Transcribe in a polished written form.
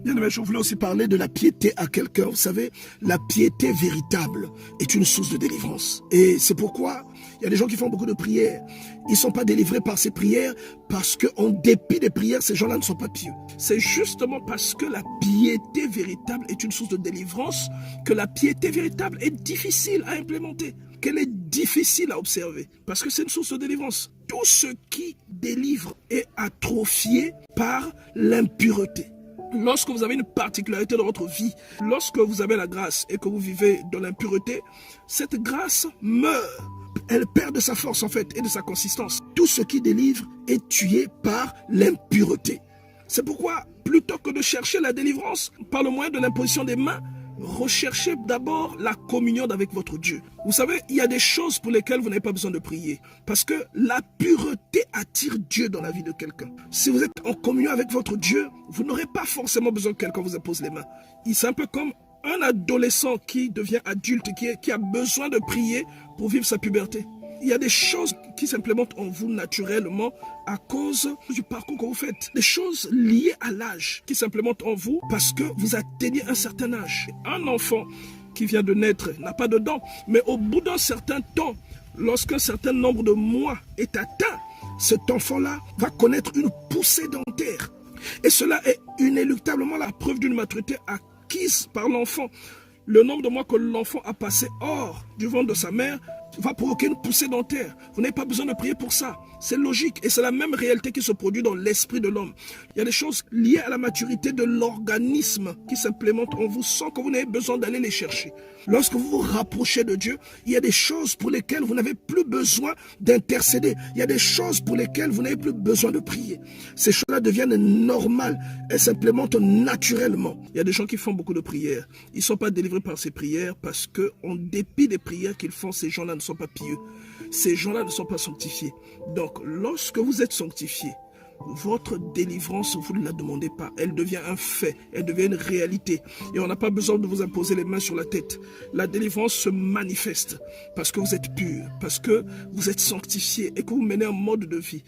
Bien aimé, je voulais aussi parler de la piété à quelqu'un. Vous savez, la piété véritable est une source de délivrance. Et c'est pourquoi il y a des gens qui font beaucoup de prières. Ils ne sont pas délivrés par ces prières parce qu'en dépit des prières, ces gens-là ne sont pas pieux. C'est justement parce que la piété véritable est une source de délivrance que la piété véritable est difficile à implémenter, qu'elle est difficile à observer, parce que c'est une source de délivrance. Tout ce qui délivre est atrophié par l'impureté. Lorsque vous avez une particularité dans votre vie, lorsque vous avez la grâce et que vous vivez dans l'impureté, cette grâce meurt. Elle perd de sa force en fait et de sa consistance. Tout ce qui délivre est tué par l'impureté. C'est pourquoi, plutôt que de chercher la délivrance par le moyen de l'imposition des mains, recherchez d'abord la communion avec votre Dieu. Vous savez, il y a des choses pour lesquelles vous n'avez pas besoin de prier. Parce que la pureté attire Dieu dans la vie de quelqu'un. Si vous êtes en communion avec votre Dieu, vous n'aurez pas forcément besoin que quelqu'un vous impose les mains. C'est un peu comme un adolescent qui devient adulte, qui a besoin de prier pour vivre sa puberté. Il y a des choses qui s'implémentent en vous naturellement à cause du parcours que vous faites. Des choses liées à l'âge qui s'implémentent en vous parce que vous atteignez un certain âge. Un enfant qui vient de naître n'a pas de dents, mais au bout d'un certain temps, lorsqu'un certain nombre de mois est atteint, cet enfant-là va connaître une poussée dentaire. Et cela est inéluctablement la preuve d'une maturité acquise par l'enfant. Le nombre de mois que l'enfant a passé hors du ventre de sa mère va provoquer une poussée dentaire. Vous n'avez pas besoin de prier pour ça. C'est logique et c'est la même réalité qui se produit dans l'esprit de l'homme. Il y a des choses liées à la maturité de l'organisme qui s'implémentent en vous sans que vous n'ayez besoin d'aller les chercher. Lorsque vous vous rapprochez de Dieu, il y a des choses pour lesquelles vous n'avez plus besoin d'intercéder. Il y a des choses pour lesquelles vous n'avez plus besoin de prier. Ces choses-là deviennent normales. Elles s'implémentent naturellement. Il y a des gens qui font beaucoup de prières. Ils ne sont pas délivrés par ces prières parce qu'en dépit des prières qu'ils font, ces gens-là ne sont pas pieux. Ces gens-là ne sont pas sanctifiés. Donc, lorsque vous êtes sanctifié, votre délivrance, vous ne la demandez pas. Elle devient un fait, elle devient une réalité. Et on n'a pas besoin de vous imposer les mains sur la tête. La délivrance se manifeste parce que vous êtes pur, parce que vous êtes sanctifié et que vous menez un mode de vie.